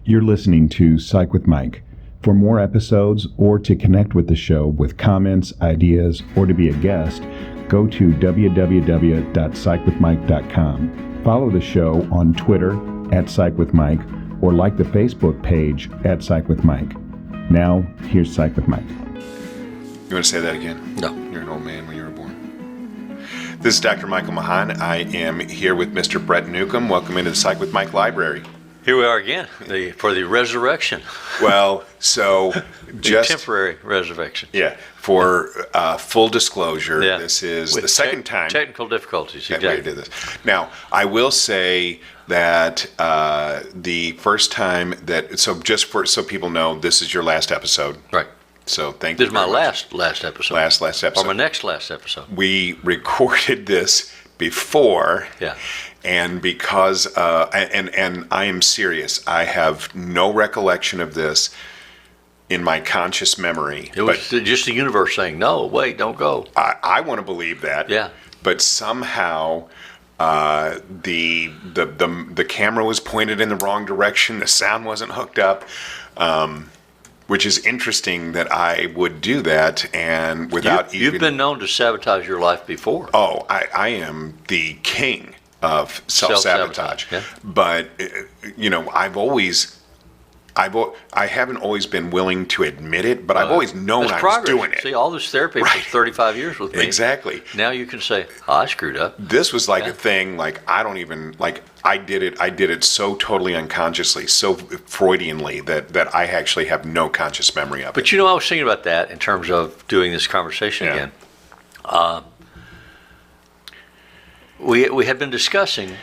You're listening to Psych with Mike. For more episodes or to connect with the show with comments, ideas, or to be a guest, go to www.psychwithmike.com. Follow the show on Twitter @PsychWithMike or like the Facebook page @PsychWithMike. Now, here's Psych with Mike. You want to say that again? No. You're an old man when you were born. This is Dr. Michael Mahan. I am here with Mr. Brett Newcomb. Welcome into the Psych with Mike Library. Here we are again for the resurrection. Well, so just temporary resurrection. Yeah. For full disclosure, Yeah. This is With the second time technical difficulties. that Exactly. we did this. Now, I will say that the first time that so people know, this is your last episode. Right. So thank This you. is my very much. last episode. Last episode. Or my next last episode. We recorded this before. Yeah. And because, and I am serious, I have no recollection of this in my conscious memory. It was just the universe saying, no, wait, don't go. I want to believe that. Yeah. But somehow the camera was pointed in the wrong direction. The sound wasn't hooked up, which is interesting that I would do that and without even... You've been known to sabotage your life before. Oh, I am the king of self-sabotage. Yeah. But, I haven't always been willing to admit it, but I've always known I was doing it. See, all this therapy for 35 years with me. Exactly. Now you can say, I screwed up. This was like a thing, like I did it so totally unconsciously, so Freudianly that I actually have no conscious memory of it. But I was thinking about that in terms of doing this conversation again. We had been discussing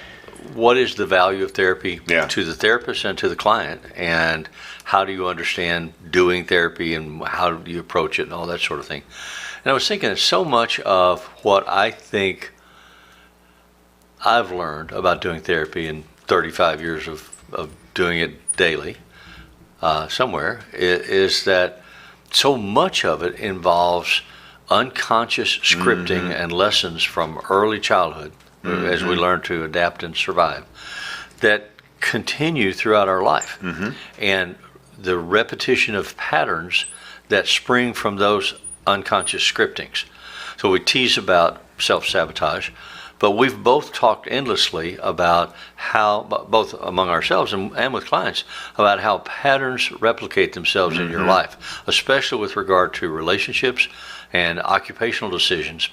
what is the value of therapy to the therapist and to the client, and how do you understand doing therapy and how do you approach it and all that sort of thing. And I was thinking that so much of what I think I've learned about doing therapy in 35 years of doing it daily somewhere is that so much of it involves unconscious scripting and lessons from early childhood as we learn to adapt and survive that continue throughout our life. And the repetition of patterns that spring from those unconscious scriptings. So we tease about self-sabotage, but we've both talked endlessly about how, both among ourselves and with clients, about how patterns replicate themselves in your life, especially with regard to relationships and occupational decisions,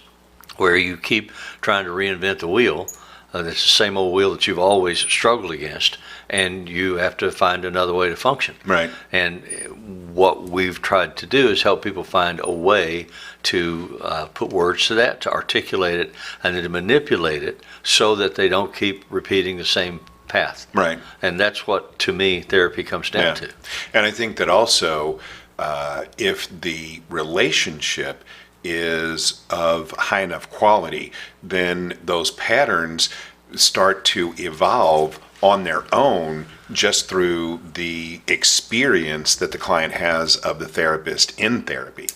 where you keep trying to reinvent the wheel. It's the same old wheel that you've always struggled against, and you have to find another way to function. Right. And what we've tried to do is help people find a way to put words to that, to articulate it, and then to manipulate it so that they don't keep repeating the same path. Right. And that's what, to me, therapy comes down to. And I think that also, if the relationship is of high enough quality, then those patterns start to evolve on their own just through the experience that the client has of the therapist in therapy.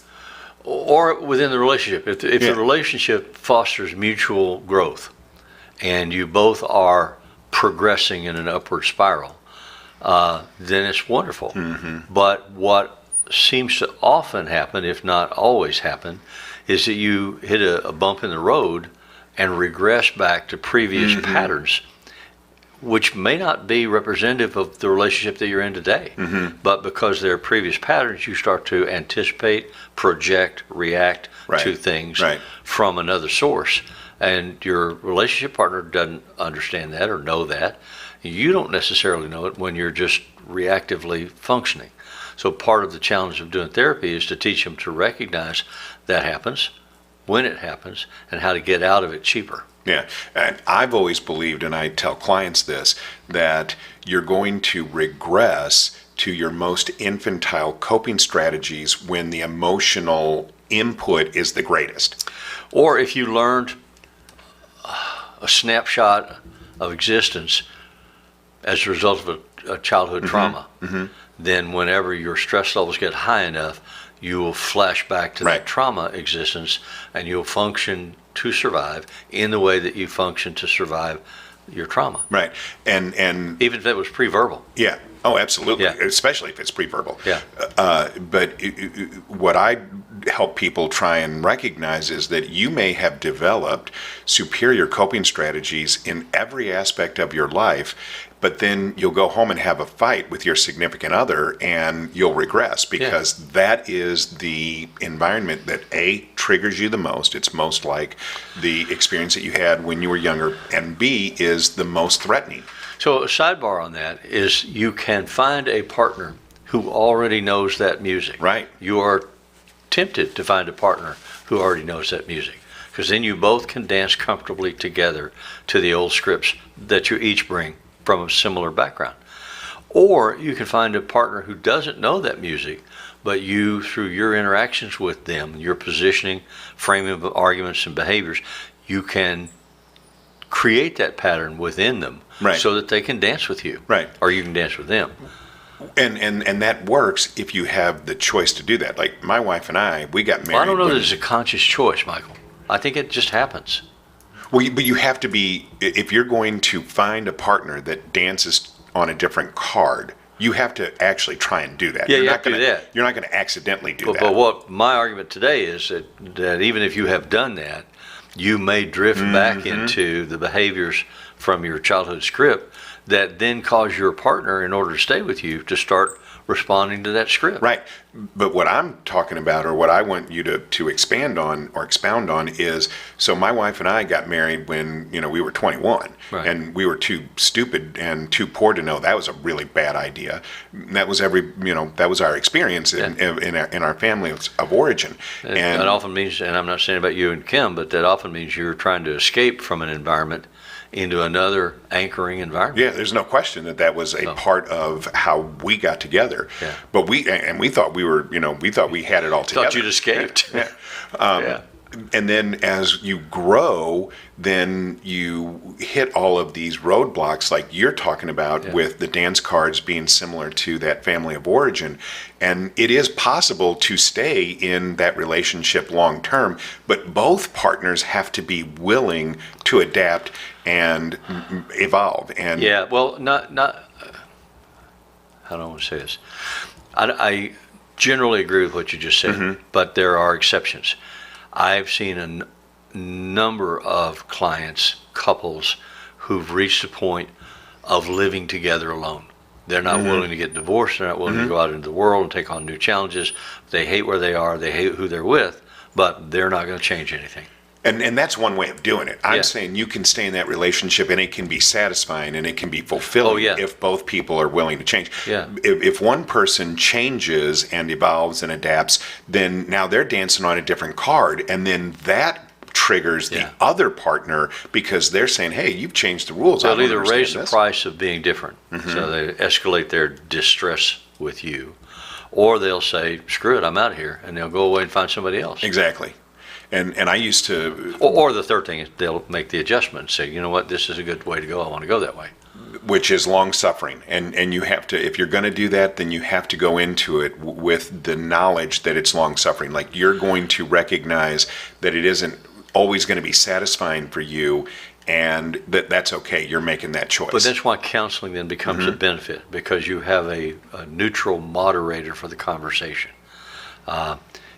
Or within the relationship. If the relationship fosters mutual growth and you both are progressing in an upward spiral, then it's wonderful. But what seems to often happen, if not always happen, is that you hit a bump in the road and regress back to previous patterns, which may not be representative of the relationship that you're in today. But because they're previous patterns, you start to anticipate, project, react to things from another source. And your relationship partner doesn't understand that or know that. You don't necessarily know it when you're just reactively functioning. So part of the challenge of doing therapy is to teach them to recognize that happens, when it happens, and how to get out of it cheaper. Yeah, and I've always believed, and I tell clients this, that you're going to regress to your most infantile coping strategies when the emotional input is the greatest. Or if you learned a snapshot of existence as a result of a childhood trauma, then whenever your stress levels get high enough, you will flash back to that trauma existence, and you'll function to survive in the way that you function to survive your trauma. Right. And even if it was pre-verbal. Yeah. Oh, absolutely, Yeah. especially if it's pre-verbal. Yeah. But what I help people try and recognize is that you may have developed superior coping strategies in every aspect of your life, but then you'll go home and have a fight with your significant other and you'll regress because that is the environment that A, triggers you the most. It's most like the experience that you had when you were younger, and B, is the most threatening. So a sidebar on that is you can find a partner who already knows that music. Right. You are tempted to find a partner who already knows that music, because then you both can dance comfortably together to the old scripts that you each bring from a similar background. Or you can find a partner who doesn't know that music, but you, through your interactions with them, your positioning, framing of arguments and behaviors, you can create that pattern within them, right, so that they can dance with you, right, or you can dance with them. And that works if you have the choice to do that. Like my wife and I, we got married. Well, I don't know that it's a conscious choice, Michael. I think it just happens. Well, but you have to be, if you're going to find a partner that dances on a different card, you have to actually try and do that. Yeah, you're you not have to gonna, do that. You're not going to accidentally do that. But what my argument today is that even if you have done that, you may drift back into the behaviors from your childhood script that then cause your partner, in order to stay with you, to start responding to that script. Right. But what I'm talking about, or what I want you to expand on or expound on, is, so my wife and I got married when we were 21, right, and we were too stupid and too poor to know that was a really bad idea. That was that was our experience in our family of origin. And that often means, and I'm not saying about you and Kim, but that often means you're trying to escape from an environment into another anchoring environment. Yeah, there's no question that was a part of how we got together. Yeah. But we thought we thought we had it all together. Thought you'd escaped. Yeah. And then as you grow, then you hit all of these roadblocks like you're talking about, with the dance cards being similar to that family of origin. And it is possible to stay in that relationship long term, but both partners have to be willing to adapt and evolve. And well, not how do I want to say this? I generally agree with what you just said, but there are exceptions. I've seen a number of clients, couples, who've reached a point of living together alone. They're not willing to get divorced. They're not willing to go out into the world and take on new challenges. They hate where they are. They hate who they're with, but they're not going to change anything. And that's one way of doing it. I'm saying you can stay in that relationship and it can be satisfying and it can be fulfilling if both people are willing to change. Yeah. If one person changes and evolves and adapts, then now they're dancing on a different card, and then that triggers the other partner because they're saying, hey, you've changed the rules. They'll either raise the price of being different, so they escalate their distress with you, or they'll say, screw it, I'm out of here, and they'll go away and find somebody else. Exactly. And I used to... Or the third thing is they'll make the adjustment and say, you know what, this is a good way to go. I want to go that way. Which is long suffering. And you have to, if you're going to do that, then you have to go into it with the knowledge that it's long suffering. Like, you're going to recognize that it isn't always going to be satisfying for you, and that's okay. You're making that choice. But that's why counseling then becomes a benefit, because you have a neutral moderator for the conversation.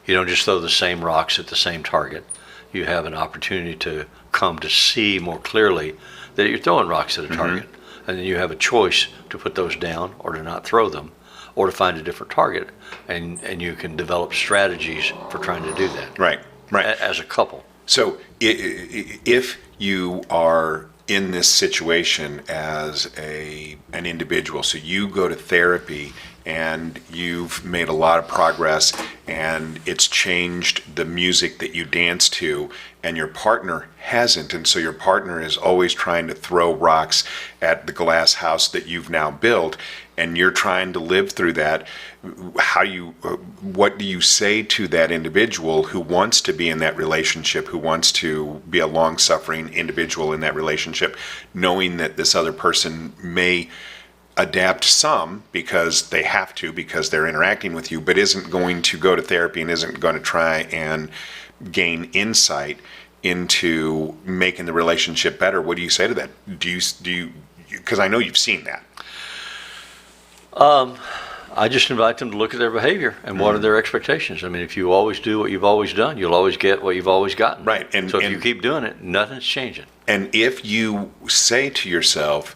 You don't just throw the same rocks at the same target. You have an opportunity to come to see more clearly that you're throwing rocks at a target. And then you have a choice to put those down or to not throw them, or to find a different target. And you can develop strategies for trying to do that. Right. As a couple. So if you are in this situation as an individual, so you go to therapy and you've made a lot of progress and it's changed the music that you dance to, and your partner hasn't, and so your partner is always trying to throw rocks at the glass house that you've now built, and you're trying to live through that, what do you say to that individual who wants to be in that relationship, who wants to be a long-suffering individual in that relationship, knowing that this other person may adapt some because they have to, because they're interacting with you, but isn't going to go to therapy and isn't going to try and gain insight into making the relationship better? What do you say to that? Do you because I know you've seen that. I just invite them to look at their behavior and what are their expectations. I mean, if you always do what you've always done, you'll always get what you've always gotten. Right. And so if you keep doing it, nothing's changing. And if you say to yourself,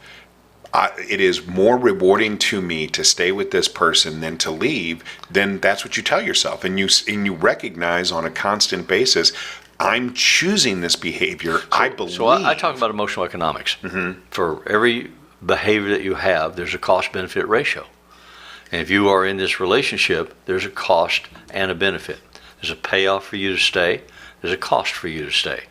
it is more rewarding to me to stay with this person than to leave, then that's what you tell yourself. And you recognize on a constant basis, I'm choosing this behavior. I believe. So I talk about emotional economics. For every behavior that you have, there's a cost-benefit ratio. And if you are in this relationship, there's a cost and a benefit. There's a payoff for you to stay. There's a cost for you to stay.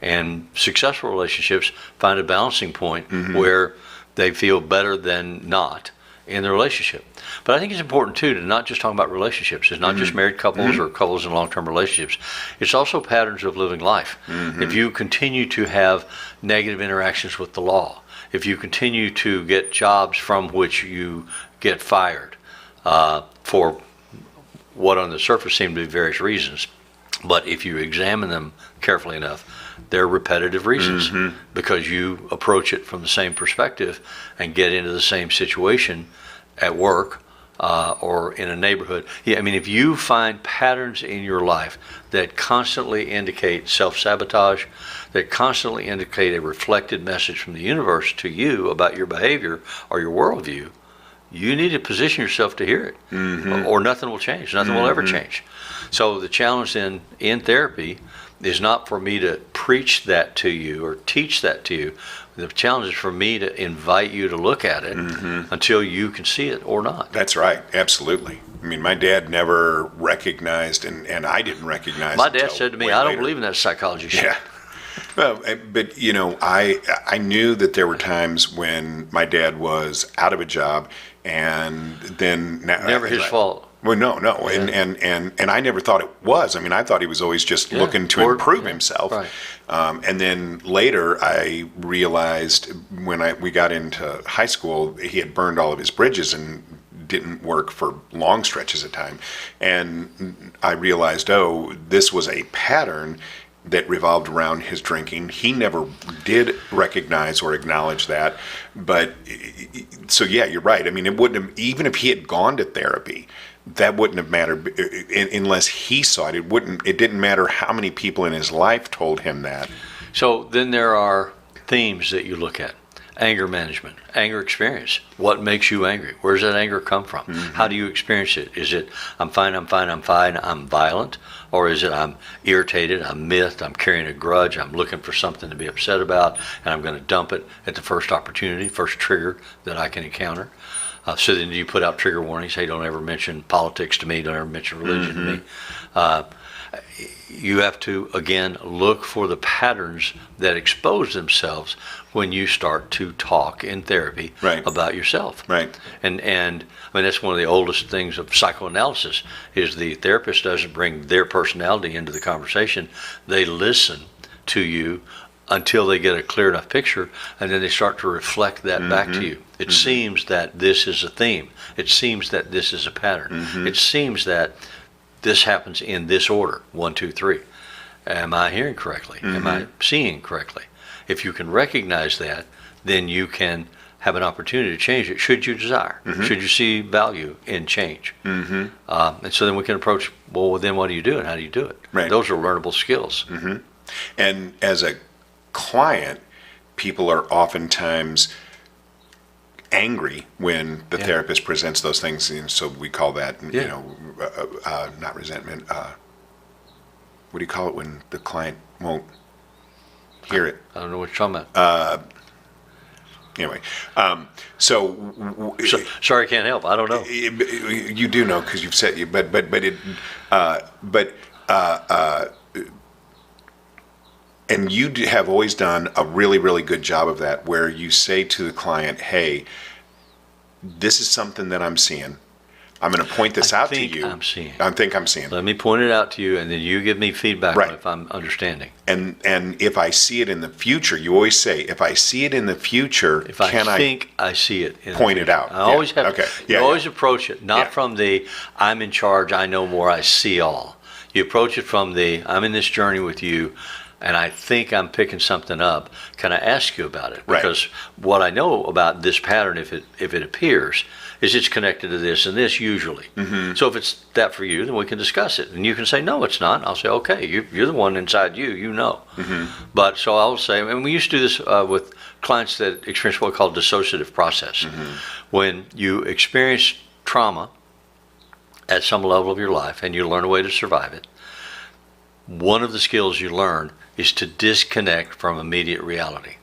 And successful relationships find a balancing point where they feel better than not in the relationship. But I think it's important, too, to not just talk about relationships. It's not just married couples or couples in long-term relationships. It's also patterns of living life. If you continue to have negative interactions with the law, if you continue to get jobs from which you get fired for what on the surface seem to be various reasons, but if you examine them carefully enough, they're repetitive reasons because you approach it from the same perspective and get into the same situation at work or in a neighborhood. Yeah, I mean, if you find patterns in your life that constantly indicate self-sabotage, that constantly indicate a reflected message from the universe to you about your behavior or your worldview, you need to position yourself to hear it, or nothing will change. Nothing will ever change. So the challenge in therapy is not for me to preach that to you or teach that to you. The challenge is for me to invite you to look at it until you can see it or not. That's right. Absolutely. I mean, my dad never recognized, and I didn't recognize. My dad said to me, I don't believe in that psychology shit. Yeah. Well, but you know, I knew that there were times when my dad was out of a job, and then never his fault. Well, no, yeah. and I never thought it was. I mean, I thought he was always just looking to improve himself. Right. And then later, I realized when we got into high school, he had burned all of his bridges and didn't work for long stretches of time. And I realized, this was a pattern that revolved around his drinking. He never did recognize or acknowledge that. But so, yeah, you're right. I mean, it wouldn't have, even if he had gone to therapy, that wouldn't have mattered unless he saw it. It didn't matter how many people in his life told him that. So then there are themes that you look at. Anger management, anger experience. What makes you angry? Where does that anger come from? How do you experience it? Is it, I'm fine, I'm violent? Or is it, I'm irritated, I'm miffed, I'm carrying a grudge, I'm looking for something to be upset about, and I'm going to dump it at the first opportunity, first trigger that I can encounter? So then you put out trigger warnings. Hey, don't ever mention politics to me. Don't ever mention religion to me. You have to, again, look for the patterns that expose themselves when you start to talk in therapy about yourself. Right. And I mean, that's one of the oldest things of psychoanalysis is the therapist doesn't bring their personality into the conversation. They listen to you until they get a clear enough picture, and then they start to reflect that back to you. It seems that this is a theme. It seems that this is a pattern. It seems that this happens in this order, 1, 2, 3. Am I hearing correctly? Am I seeing correctly? If you can recognize that, then you can have an opportunity to change it, should you desire, should you see value in change. And so then we can approach, well, then what do you do and how do you do it? Right. Those are learnable skills. And as a client, people are oftentimes angry when the therapist presents those things, and so we call that, you know, not resentment. What do you call it when the client won't hear it? I don't know what you're talking about. Anyway, sorry, I can't help. I don't know. You do know because you've said and you have always done a really, really good job of that, where you say to the client, hey, this is something that I'm seeing. I'm going to point this out to you. I'm seeing. I think I'm seeing. Let me point it out to you, and then you give me feedback on if I'm understanding. And if I see it in the future, you always say, if I see it in the future, if I think I see it in point it out. I always have. Okay. You always approach it not from the I'm in charge, I know more, I see all. You approach it from the I'm in this journey with you, and I think I'm picking something up. Can I ask you about it? Because what I know about this pattern, if it appears, is it's connected to this and this usually. So if it's that for you, then we can discuss it. And you can say, no, it's not. I'll say, okay, you're the one inside you know. But so I'll say, and we used to do this with clients that experience what we call dissociative process. When you experience trauma at some level of your life and you learn a way to survive it, one of the skills you learn is to disconnect from immediate reality.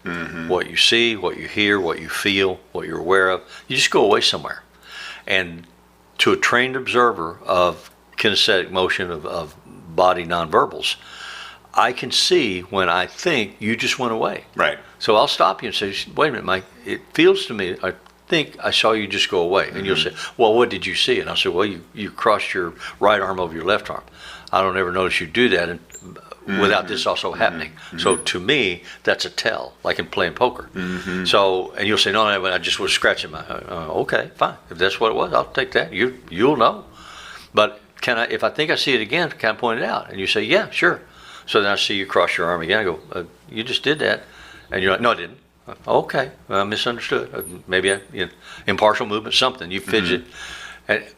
What you see, what you hear, what you feel, what you're aware of, you just go away somewhere. And to a trained observer of kinesthetic motion of body nonverbals, I can see when I think you just went away. Right. So I'll stop you and say, wait a minute, Mike, it feels to me, I think I saw you just go away. And you'll say, well, what did you see? And I'll say, well, you crossed your right arm over your left arm. I don't ever notice you do that without this also happening. So to me, that's a tell, like in playing poker. So, and you'll say, no, I just was scratching my, okay, fine. If that's what it was, I'll take that. You'll know. But if I think I see it again, can I point it out? And you say, yeah, sure. So then I see you cross your arm again. I go, you just did that. And you're like, no, I didn't. Okay, I misunderstood. Maybe impartial movement, something. You fidget.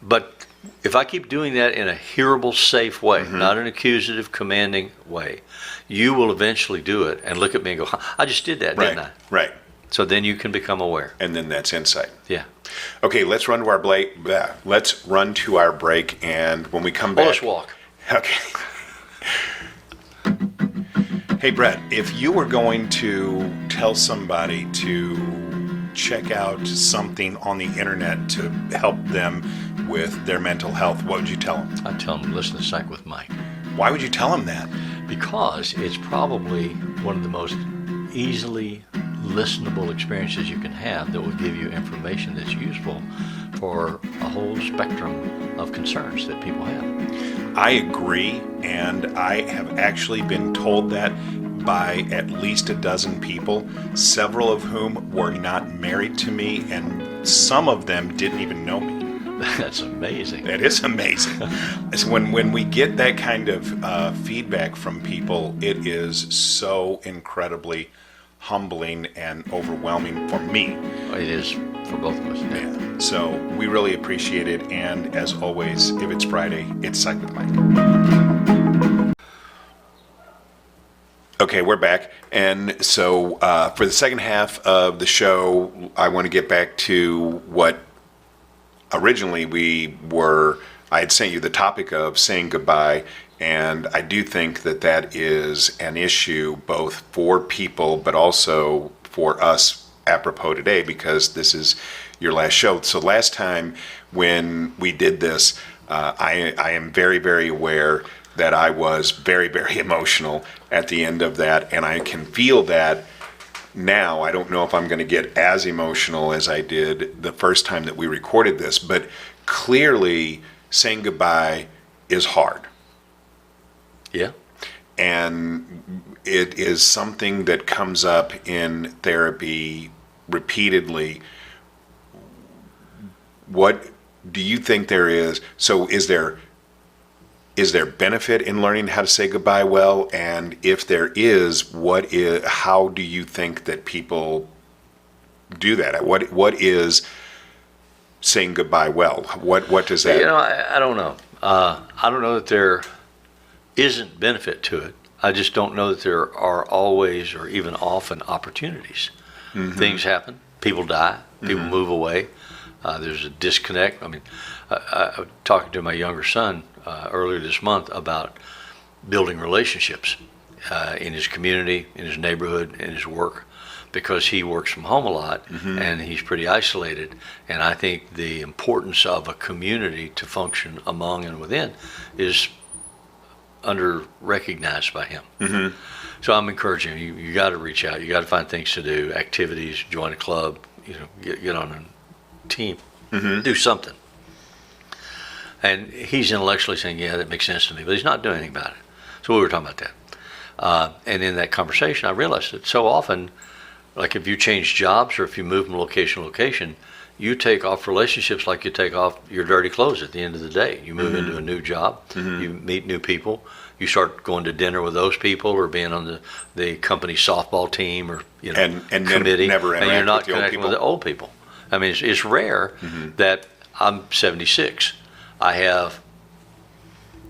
But if I keep doing that in a hearable, safe way, not an accusative, commanding way, you will eventually do it and look at me and go, I just did that, didn't I? Right. So then you can become aware. And then that's insight. Yeah. Okay, let's run to our break. Let's run to our break, and when we come back, Let's walk. Okay. Hey, Brett, if you were going to tell somebody to check out something on the internet to help them with their mental health, what would you tell them? I tell them, listen to Psych with Mike. Why would you tell them that? Because it's probably one of the most easily listenable experiences you can have that will give you information that's useful for a whole spectrum of concerns that people have. I agree, and I have actually been told that by at least a dozen people, several of whom were not married to me, and some of them didn't even know me. That's amazing. That is amazing. So when we get that kind of feedback from people, it is so incredibly humbling and overwhelming for me. It is for both of us. Yeah. So we really appreciate it, and as always, if it's Friday, it's Psych with Mike. Okay, we're back, and so for the second half of the show, I want to get back to what originally I had sent you the topic of saying goodbye, and I do think that is an issue both for people but also for us apropos today, because this is your last show. So last time when we did this, I am very, very aware that I was very, very emotional at the end of that, and I can feel that now. I don't know if I'm going to get as emotional as I did the first time that we recorded this, but clearly saying goodbye is hard. Yeah. And it is something that comes up in therapy repeatedly. What do you think there is? So is there benefit in learning how to say goodbye well? And if there is, how do you think that people do that? What is saying goodbye well? What does that? I don't know. I don't know that there isn't benefit to it. I just don't know that there are always or even often opportunities. Things happen. People die. People move away. There's a disconnect. I mean, I was talking to my younger son earlier this month about building relationships in his community, in his neighborhood, in his work, because he works from home a lot and he's pretty isolated. And I think the importance of a community to function among and within is under-recognized by him. So I'm encouraging him, you got to reach out. You got to find things to do, activities, join a club, get on a team, do something. And he's intellectually saying, yeah, that makes sense to me, but he's not doing anything about it. So we were talking about that. And in that conversation, I realized that so often, like if you change jobs or if you move from location to location, you take off relationships like you take off your dirty clothes at the end of the day. You move into a new job, you meet new people, you start going to dinner with those people or being on the company softball team or and committee, never and you're not with connecting with the old people. I mean, it's rare that I'm 76. I have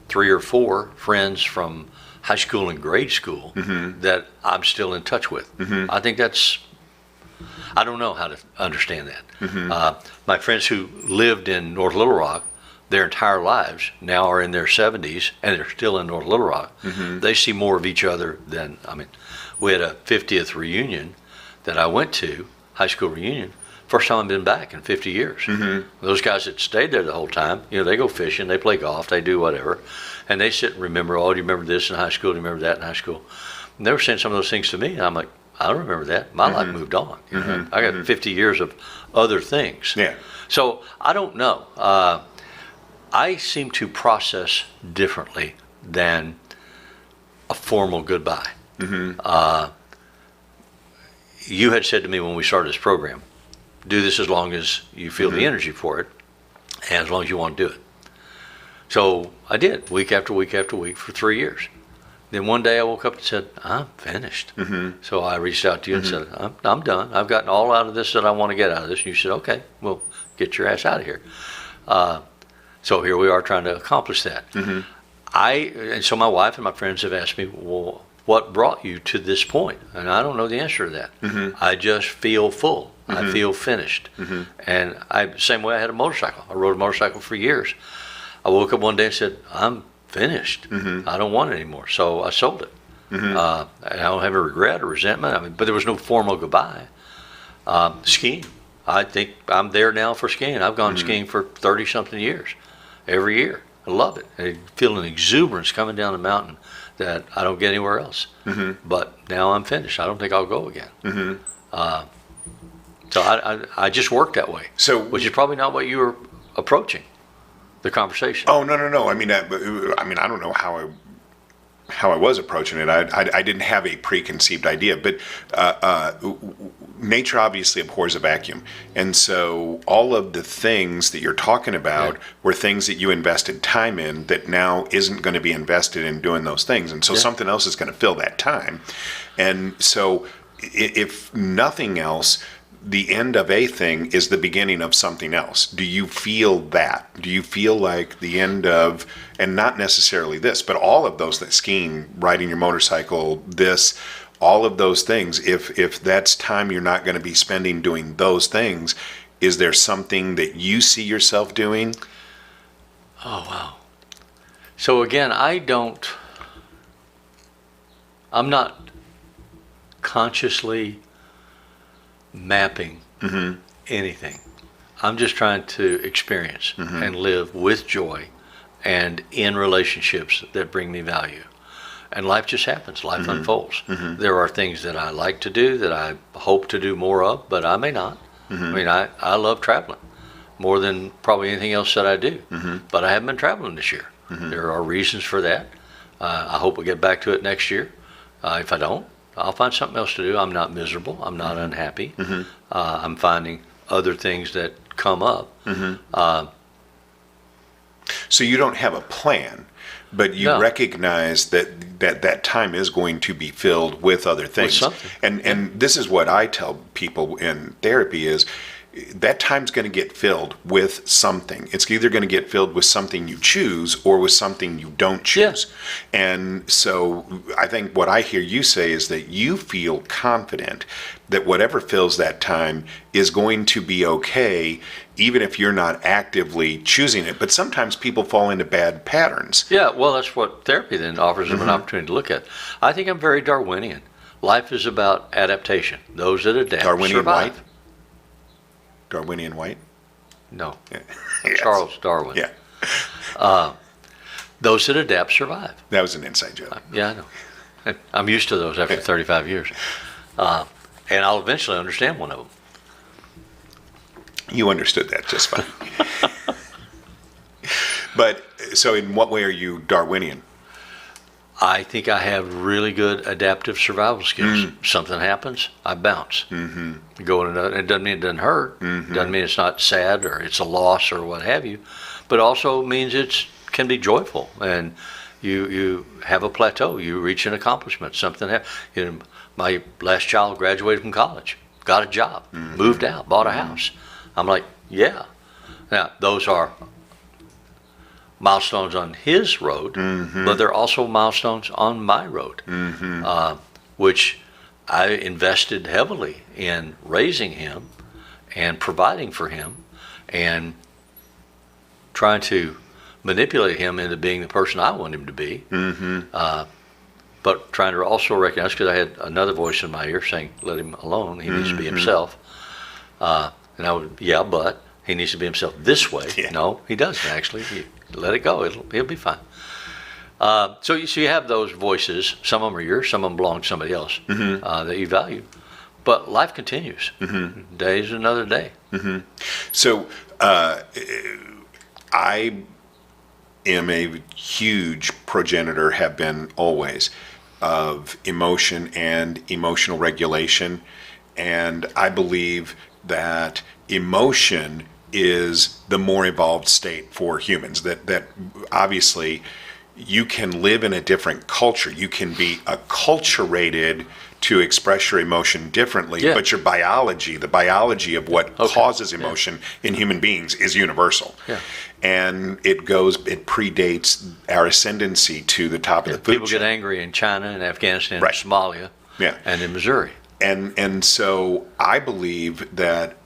3 or 4 friends from high school and grade school that I'm still in touch with. I think I don't know how to understand that. My friends who lived in North Little Rock their entire lives now are in their 70s and they're still in North Little Rock. They see more of each other than, we had a 50th reunion that I went to, high school reunion. First time I've been back in 50 years. Those guys that stayed there the whole time, they go fishing, they play golf, they do whatever. And they sit and remember, do you remember this in high school? Do you remember that in high school? And they were saying some of those things to me. And I'm like, I don't remember that. My life moved on. I got 50 years of other things. Yeah. So I don't know. I seem to process differently than a formal goodbye. You had said to me when we started this program, do this as long as you feel the energy for it and as long as you want to do it. So I did, week after week after week for 3 years. Then one day I woke up and said, I'm finished. So I reached out to you and said, I'm done. I've gotten all out of this that I want to get out of this. And you said, okay, well, get your ass out of here. So here we are trying to accomplish that. And so my wife and my friends have asked me, well, what brought you to this point? And I don't know the answer to that. I just feel full. I feel finished. And same way I had a motorcycle. I rode a motorcycle for years. I woke up one day and said, I'm finished. I don't want it anymore. So I sold it. And I don't have a regret or resentment. But there was no formal goodbye. Skiing. I think I'm there now for skiing. I've gone skiing for 30-something years. Every year. I love it. I feel an exuberance coming down the mountain that I don't get anywhere else. But now I'm finished. I don't think I'll go again. So I just work that way. So, which is probably not what you were approaching the conversation. Oh, no. I mean, I don't know how I was approaching it. I didn't have a preconceived idea, but nature obviously abhors a vacuum. And so all of the things that you're talking about were things that you invested time in that now isn't going to be invested in doing those things. And so something else is going to fill that time. And so if nothing else, the end of a thing is the beginning of something else. Do you feel that? Do you feel like the end of, and not necessarily this, but all of those, that skiing, riding your motorcycle, this, all of those things, if that's time you're not going to be spending doing those things, is there something that you see yourself doing? Oh, wow. So again, I'm not consciously mapping anything. I'm just trying to experience and live with joy and in relationships that bring me value. And life just happens. Life unfolds. There are things that I like to do that I hope to do more of, but I may not. I mean, I love traveling more than probably anything else that I do. But I haven't been traveling this year. There are reasons for that. I hope we get back to it next year. If I don't, I'll find something else to do. I'm not miserable. I'm not unhappy. I'm finding other things that come up. So you don't have a plan, but you recognize that time is going to be filled with other things. With something. And this is what I tell people in therapy is that time's going to get filled with something. It's either going to get filled with something you choose or with something you don't choose. And so I think what I hear you say is that you feel confident that whatever fills that time is going to be okay, even if you're not actively choosing it. But sometimes people fall into bad patterns. Yeah, well, that's what therapy then offers them an opportunity to look at. I think I'm very Darwinian. Life is about adaptation. Those that adapt Darwinian survive. white? Darwinian white? No. Yeah. Charles Darwin. Yeah. Those that adapt survive. That was an inside joke. Yeah, I know. I'm used to those after 35 years. And I'll eventually understand one of them. You understood that just fine. But, so in what way are you Darwinian? I think I have really good adaptive survival skills. Something happens, I bounce. Go in another, it doesn't mean it doesn't hurt. Doesn't mean it's not sad or it's a loss or what have you. But also means it can be joyful. And you have a plateau. You reach an accomplishment. Something my last child graduated from college, got a job, moved out, bought a house. I'm like, yeah. Now, those are milestones on his road, but they're also milestones on my road, which I invested heavily in raising him and providing for him and trying to manipulate him into being the person I want him to be. But trying to also recognize, because I had another voice in my ear saying, let him alone, he needs to be himself. And I would, but he needs to be himself this way. Yeah. No, he doesn't actually. Let it go, he'll be fine. So you have those voices, some of them are yours, some of them belong to somebody else that you value. But life continues. Day's another day. So I am a huge progenitor, have been always, of emotion and emotional regulation. And I believe that emotion is the more evolved state for humans. That obviously you can live in a different culture. You can be acculturated to express your emotion differently, but your biology, the biology of what causes emotion in human beings is universal. And it predates our ascendancy to the top of the food People chain. get angry in China and Afghanistan and Somalia and in Missouri. And so I believe that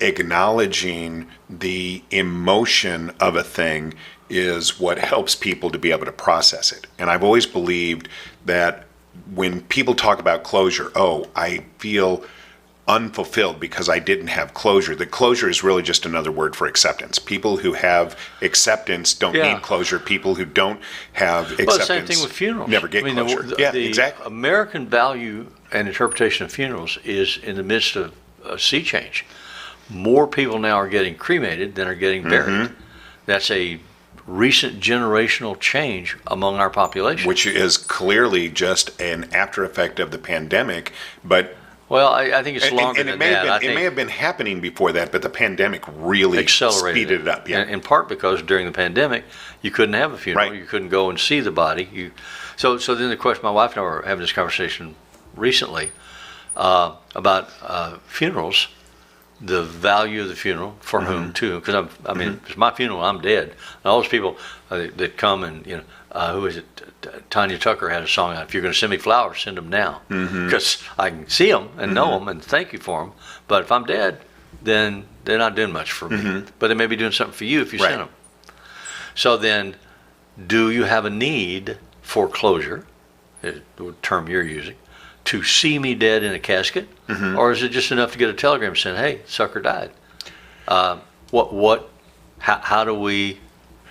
acknowledging the emotion of a thing is what helps people to be able to process it. And I've always believed that when people talk about closure, I feel unfulfilled because I didn't have closure. The closure is really just another word for acceptance. People who have acceptance don't need closure. People who don't have acceptance the same thing with funerals. Never get closure. The exactly. American value and interpretation of funerals is in the midst of a sea change. More people now are getting cremated than are getting buried. That's a recent generational change among our population. Which is clearly just an after effect of the pandemic, but I think it's longer than that. It may have been happening before that, but the pandemic really accelerated speeded it up. Yeah. In part because during the pandemic, you couldn't have a funeral. You couldn't go and see the body. So then the question, my wife and I were having this conversation recently about funerals, the value of the funeral, for whom too, because I mean, if it's my funeral, I'm dead. And all those people that come and, who is it? Tanya Tucker had a song out, if you're going to send me flowers, send them now. Because I can see them and know them and thank you for them. But if I'm dead, then they're not doing much for me. But they may be doing something for you if you send them. So then, do you have a need for closure, the term you're using, to see me dead in a casket? Or is it just enough to get a telegram saying, hey, sucker died? How do we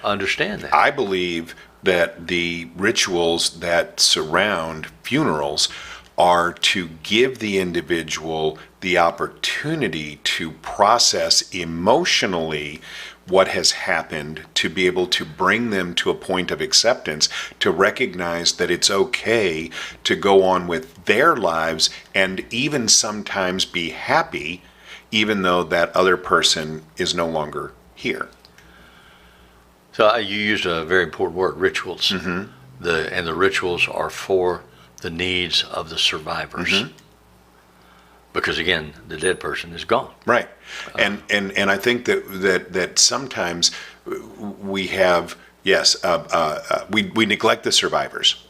understand that? I believe that the rituals that surround funerals are to give the individual the opportunity to process emotionally what has happened, to be able to bring them to a point of acceptance, to recognize that it's okay to go on with their lives and even sometimes be happy, even though that other person is no longer here. So you used a very important word, rituals. And the rituals are for the needs of the survivors. Because again, the dead person is gone. Right. And I think that sometimes we have, we neglect the survivors.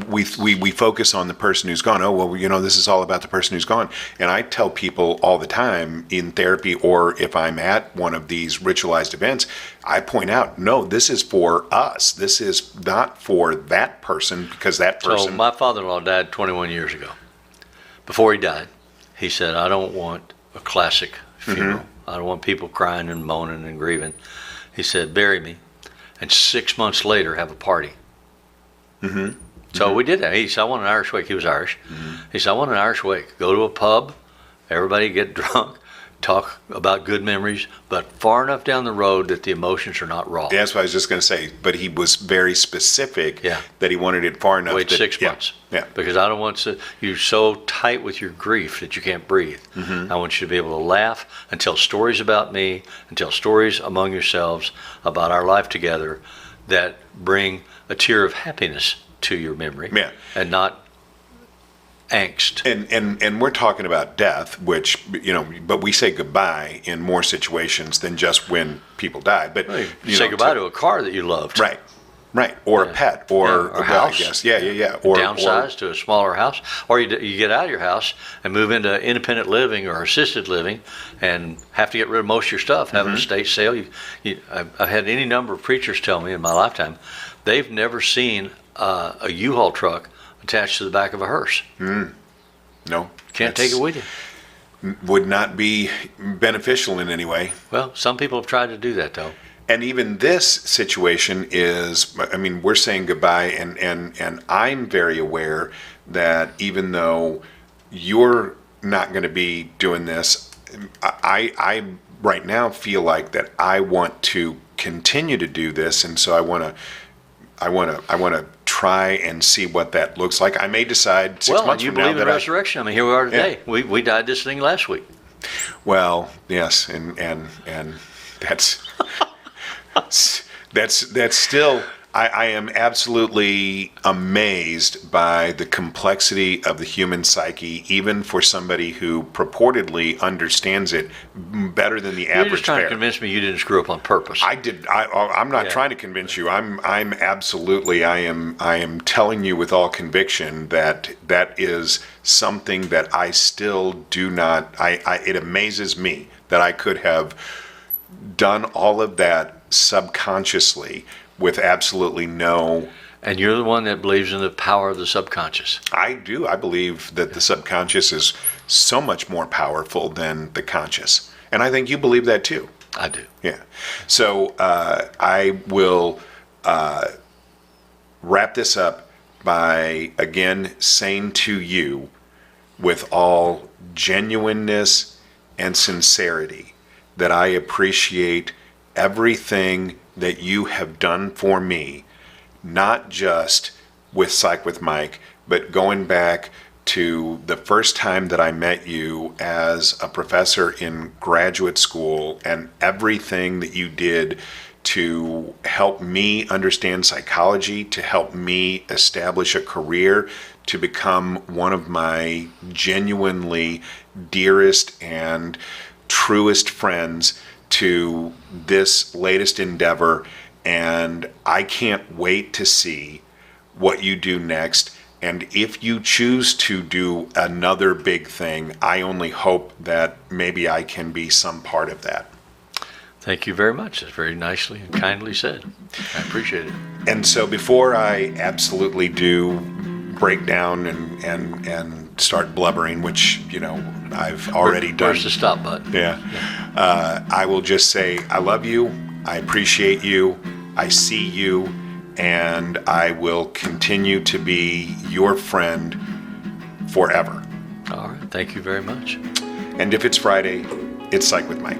We focus on the person who's gone. This is all about the person who's gone. And I tell people all the time in therapy, or if I'm at one of these ritualized events, I point out, no, this is for us. This is not for that person, because that person... So my father-in-law died 21 years ago. Before he died, he said, I don't want a classic funeral. I don't want people crying and moaning and grieving. He said, bury me, and 6 months later have a party. So we did that. He said, I want an Irish wake. He was Irish. He said, I want an Irish wake. Go to a pub, everybody get drunk, talk about good memories, but far enough down the road that the emotions are not raw. Yeah, that's what I was just going to say. But he was very specific that he wanted it far enough. Wait 6 months. Yeah. Because I don't want you so tight with your grief that you can't breathe. I want you to be able to laugh and tell stories about me and tell stories among yourselves about our life together that bring a tear of happiness to your memory, and not angst. And we're talking about death, which, but we say goodbye in more situations than just when people die. But Well, you say goodbye to a car that you loved. Right, or a pet, or a house. I guess, yeah. Or downsize to a smaller house, or you get out of your house and move into independent living or assisted living, and have to get rid of most of your stuff. Have an estate sale. I've had any number of preachers tell me in my lifetime, they've never seen a U-Haul truck attached to the back of a hearse. No, Can't take it with you. Would not be beneficial in any way. Well, some people have tried to do that though. And even this situation is, we're saying goodbye, and I'm very aware that even though you're not going to be doing this, I right now feel like that I want to continue to do this, and so I want to try and see what that looks like. I may decide 6 months you from now believe in that resurrection. Here we are today. Yeah. We died this thing last week. Well, yes, and that's. That's still, I am absolutely amazed by the complexity of the human psyche, even for somebody who purportedly understands it better than the average bear. You're just trying to convince me you didn't screw up on purpose. I'm not trying to convince you. I'm absolutely, I am telling you with all conviction that is something that I still do not, it amazes me that I could have done all of that subconsciously with absolutely no. And you're the one that believes in the power of the subconscious. I do. I believe that the subconscious is so much more powerful than the conscious. And I think you believe that too. I do. Yeah. So I will wrap this up by again saying to you with all genuineness and sincerity that I appreciate everything that you have done for me, not just with Psych with Mike, but going back to the first time that I met you as a professor in graduate school and everything that you did to help me understand psychology, to help me establish a career, to become one of my genuinely dearest and truest friends to this latest endeavor, and I can't wait to see what you do next. And if you choose to do another big thing, I only hope that maybe I can be some part of that. Thank you very much. That's very nicely and kindly said. I appreciate it. And so before I absolutely do break down and start blubbering, which, I've already done. Where's the stop button? Yeah. I will just say, I love you. I appreciate you. I see you. And I will continue to be your friend forever. All right. Thank you very much. And if it's Friday, it's Psych with Mike.